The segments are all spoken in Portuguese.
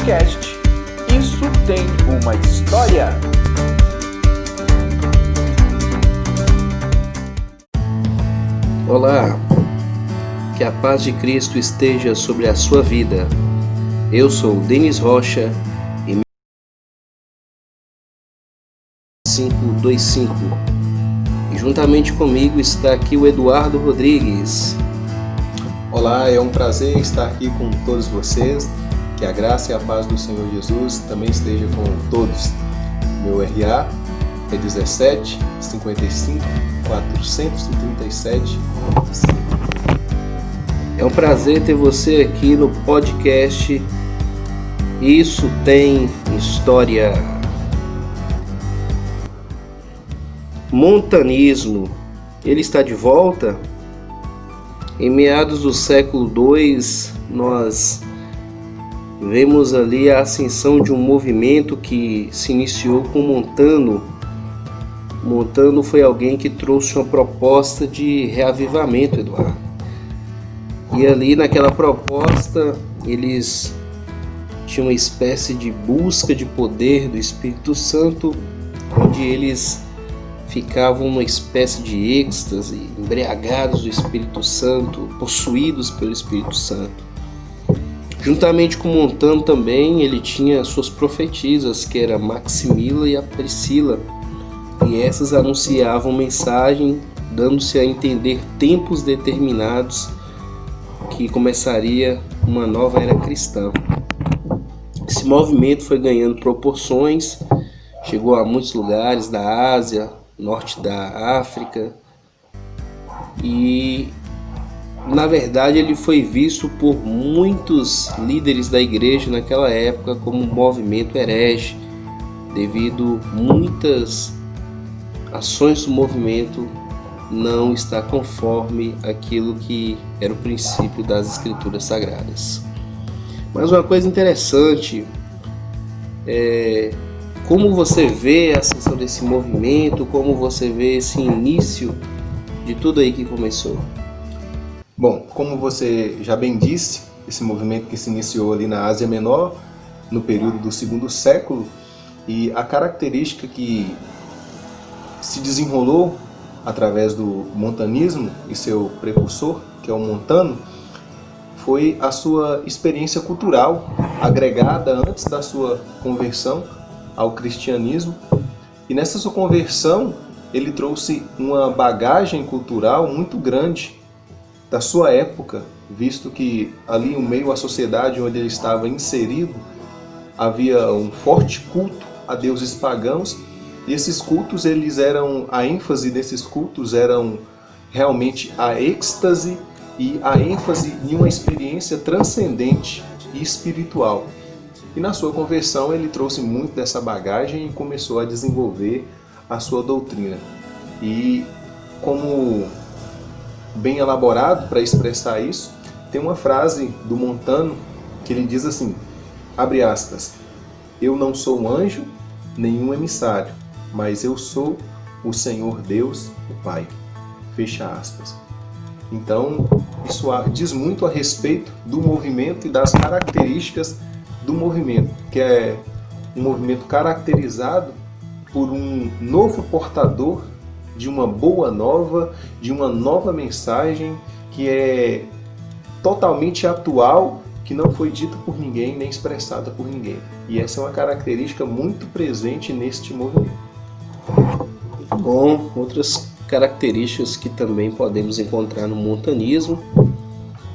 podcast Isso Tem Uma História. Olá, que a paz de Cristo esteja sobre a sua vida. Eu sou Denis Rocha e 525 e juntamente comigo está aqui o Eduardo Rodrigues. Olá, é um prazer estar aqui com todos vocês. Que a graça e a paz do Senhor Jesus também esteja com todos. Meu RA é 17 55 437. É um prazer ter você aqui no podcast Isso Tem História. Montanismo, ele está de volta? Em meados do século II, nós vemos ali a ascensão de um movimento que se iniciou com Montano. Montano foi alguém que trouxe uma proposta de reavivamento, Eduardo. E ali naquela proposta, eles tinham uma espécie de busca de poder do Espírito Santo, onde eles ficavam numa espécie de êxtase, embriagados do Espírito Santo, possuídos pelo Espírito Santo. Juntamente com Montano também, ele tinha suas profetisas, que era Maximila e a Priscila, e essas anunciavam mensagem, dando-se a entender tempos determinados que começaria uma nova era cristã. Esse movimento foi ganhando proporções, chegou a muitos lugares da Ásia, norte da África, e na verdade ele foi visto por muitos líderes da igreja naquela época como um movimento herege, devido muitas ações do movimento não estar conforme aquilo que era o princípio das escrituras sagradas. Mas uma coisa interessante é como você vê a ascensão desse movimento, como você vê esse início de tudo aí que começou. Bom, como você já bem disse, esse movimento que se iniciou ali na Ásia Menor, no período do segundo século, e a característica que se desenrolou através do montanismo e seu precursor, que é o Montano, foi a sua experiência cultural agregada antes da sua conversão ao cristianismo. E nessa sua conversão, ele trouxe uma bagagem cultural muito grande da sua época, visto que ali no meio à sociedade onde ele estava inserido, havia um forte culto a deuses pagãos, e esses cultos, a ênfase desses cultos eram realmente a êxtase e a ênfase em uma experiência transcendente e espiritual. E na sua conversão ele trouxe muito dessa bagagem e começou a desenvolver a sua doutrina. E como bem elaborado para expressar isso, tem uma frase do Montano que ele diz assim, abre aspas, eu não sou um anjo, nenhum emissário, mas eu sou o Senhor Deus, o Pai. Fecha aspas. Então, isso diz muito a respeito do movimento e das características do movimento, que é um movimento caracterizado por um novo portador de uma boa nova, de uma nova mensagem que é totalmente atual, que não foi dita por ninguém, nem expressada por ninguém. E essa é uma característica muito presente neste movimento. Bom, outras características que também podemos encontrar no montanismo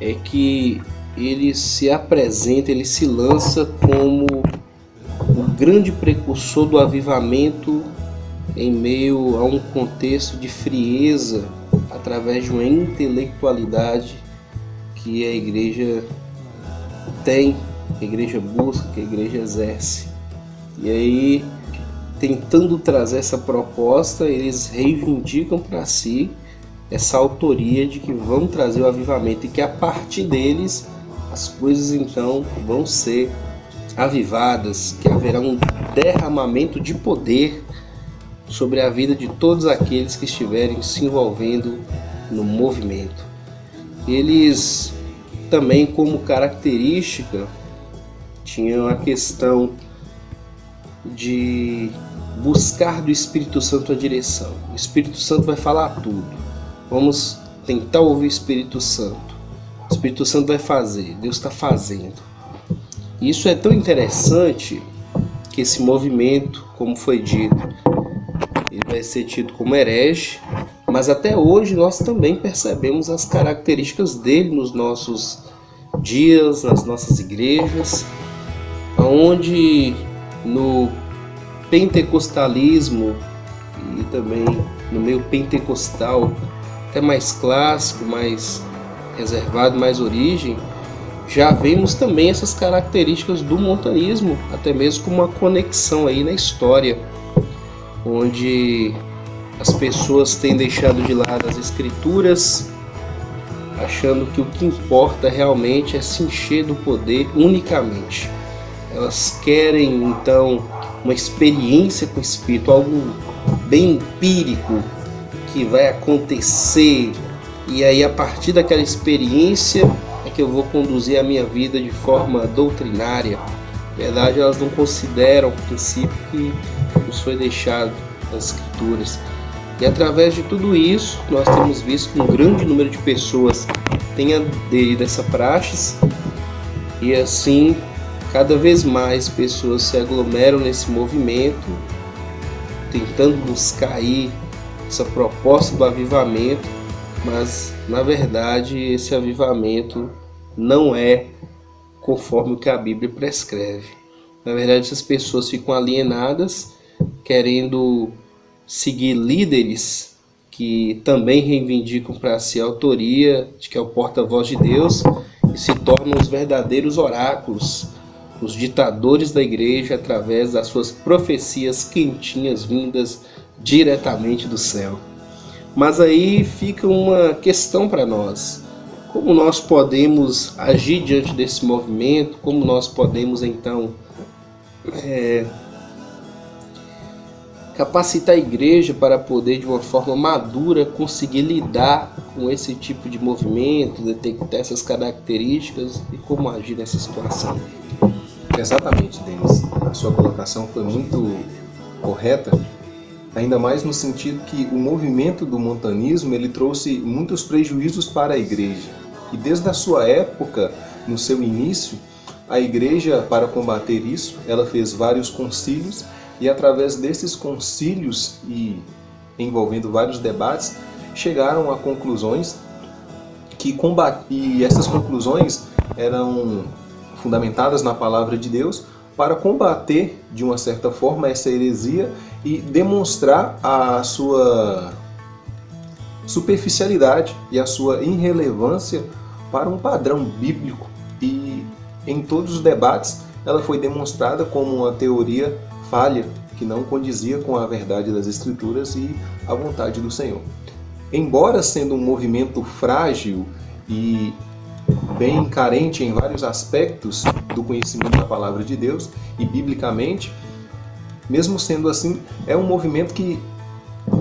é que ele se apresenta, ele se lança como o grande precursor do avivamento em meio a um contexto de frieza, através de uma intelectualidade que a igreja tem, que a igreja busca, que a igreja exerce. E aí, tentando trazer essa proposta, eles reivindicam para si essa autoria de que vão trazer o avivamento e que a partir deles as coisas então vão ser avivadas, que haverá um derramamento de poder sobre a vida de todos aqueles que estiverem se envolvendo no movimento. Eles também, como característica, tinha a questão de buscar do Espírito Santo a direção. O Espírito Santo vai falar tudo. Vamos tentar ouvir o Espírito Santo. O Espírito Santo vai fazer, Deus está fazendo. E isso é tão interessante que esse movimento, como foi dito, ele vai ser tido como herege, mas até hoje nós também percebemos as características dele nos nossos dias, nas nossas igrejas, onde no pentecostalismo e também no meio pentecostal, até mais clássico, mais reservado, mais origem, já vemos também essas características do montanismo, até mesmo com uma conexão aí na história, onde as pessoas têm deixado de lado as escrituras, achando que o que importa realmente é se encher do poder unicamente. Elas querem então uma experiência com o Espírito, algo bem empírico que vai acontecer, e aí a partir daquela experiência é que eu vou conduzir a minha vida de forma doutrinária. Na verdade, elas não consideram o princípio que nos foi deixado nas Escrituras. E através de tudo isso, nós temos visto que um grande número de pessoas tem aderido a essa praxis, e assim, cada vez mais pessoas se aglomeram nesse movimento, tentando buscar aí essa proposta do avivamento, mas na verdade esse avivamento não é conforme o que a Bíblia prescreve. Na verdade, essas pessoas ficam alienadas, querendo seguir líderes que também reivindicam para si a autoria de que é o porta-voz de Deus e se tornam os verdadeiros oráculos, os ditadores da igreja através das suas profecias quentinhas vindas diretamente do céu. Mas aí fica uma questão para nós. Como nós podemos agir diante desse movimento? Como nós podemos então capacitar a igreja para poder, de uma forma madura, conseguir lidar com esse tipo de movimento, detectar essas características e como agir nessa situação? Exatamente, Denis. A sua colocação foi muito correta, ainda mais no sentido que o movimento do montanismo ele trouxe muitos prejuízos para a igreja. E desde a sua época, no seu início, a igreja, para combater isso, ela fez vários concílios, e através desses concílios e envolvendo vários debates, chegaram a conclusões e essas conclusões eram fundamentadas na palavra de Deus para combater, de uma certa forma, essa heresia e demonstrar a sua superficialidade e a sua irrelevância para um padrão bíblico. E em todos os debates ela foi demonstrada como uma teoria falha, que não condizia com a verdade das Escrituras e a vontade do Senhor. Embora sendo um movimento frágil e bem carente em vários aspectos do conhecimento da palavra de Deus e biblicamente, mesmo sendo assim, é um movimento que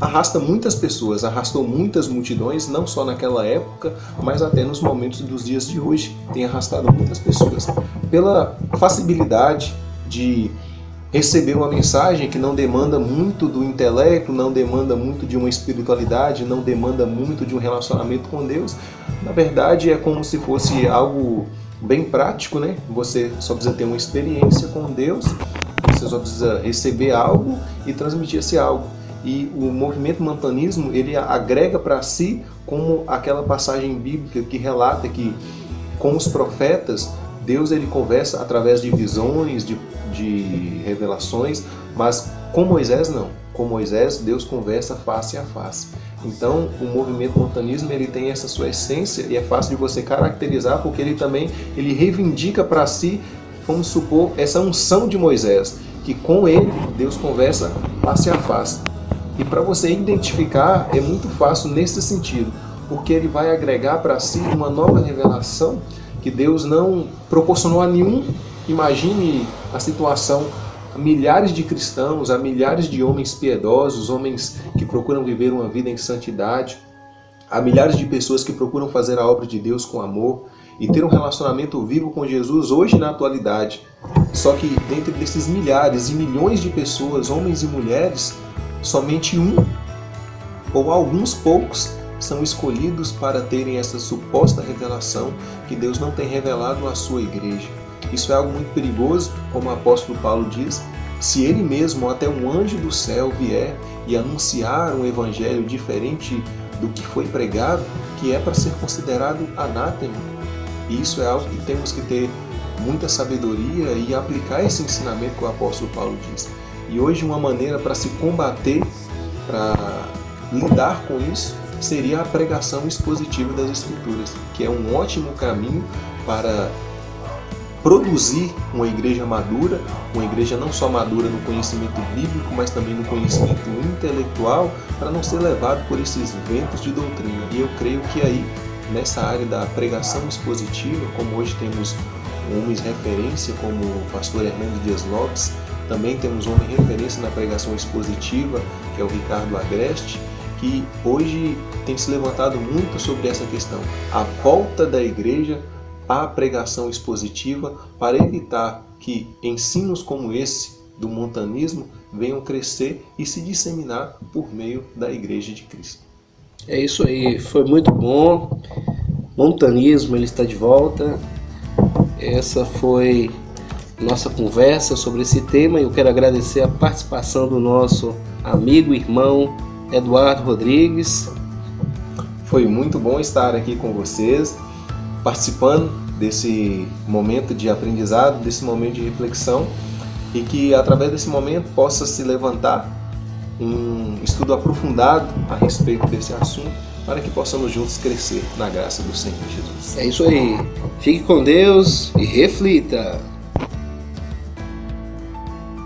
arrasta muitas pessoas, arrastou muitas multidões, não só naquela época, mas até nos momentos dos dias de hoje, tem arrastado muitas pessoas. Pela facilidade de receber uma mensagem que não demanda muito do intelecto, não demanda muito de uma espiritualidade, não demanda muito de um relacionamento com Deus, na verdade é como se fosse algo bem prático, né? Você só precisa ter uma experiência com Deus, você só precisa receber algo e transmitir esse algo. E o movimento montanismo, ele agrega para si como aquela passagem bíblica que relata que com os profetas, Deus ele conversa através de visões, de revelações, mas com Moisés não. Com Moisés, Deus conversa face a face. Então, o movimento montanismo ele tem essa sua essência e é fácil de você caracterizar porque ele reivindica para si, vamos supor, essa unção de Moisés, que com ele Deus conversa face a face. E para você identificar é muito fácil nesse sentido, porque ele vai agregar para si uma nova revelação que Deus não proporcionou a nenhum. Imagine a situação, a milhares de cristãos, a milhares de homens piedosos, homens que procuram viver uma vida em santidade, há milhares de pessoas que procuram fazer a obra de Deus com amor e ter um relacionamento vivo com Jesus hoje na atualidade. Só que dentre desses milhares e milhões de pessoas, homens e mulheres, somente um ou alguns poucos são escolhidos para terem essa suposta revelação que Deus não tem revelado à sua igreja. Isso é algo muito perigoso, como o apóstolo Paulo diz, se ele mesmo, ou até um anjo do céu, vier e anunciar um evangelho diferente do que foi pregado, que é para ser considerado anátema. E isso é algo que temos que ter muita sabedoria e aplicar esse ensinamento que o apóstolo Paulo diz. E hoje uma maneira para se combater, para lidar com isso, seria a pregação expositiva das Escrituras, que é um ótimo caminho para produzir uma igreja madura, uma igreja não só madura no conhecimento bíblico, mas também no conhecimento intelectual, para não ser levado por esses ventos de doutrina. E eu creio que aí, nessa área da pregação expositiva, como hoje temos homens referência, como o pastor Hernando Dias Lopes, também temos homem referência na pregação expositiva, que é o Ricardo Agreste, que hoje tem se levantado muito sobre essa questão, a volta da igreja à pregação expositiva, para evitar que ensinos como esse do montanismo venham crescer e se disseminar por meio da Igreja de Cristo. É isso aí, foi muito bom. Montanismo, ele está de volta. Essa foi nossa conversa sobre esse tema e eu quero agradecer a participação do nosso amigo e irmão Eduardo Rodrigues. Foi muito bom estar aqui com vocês, participando desse momento de aprendizado, desse momento de reflexão, e que através desse momento possa se levantar um estudo aprofundado a respeito desse assunto, para que possamos juntos crescer na graça do Senhor Jesus. É isso aí. Fique com Deus e reflita.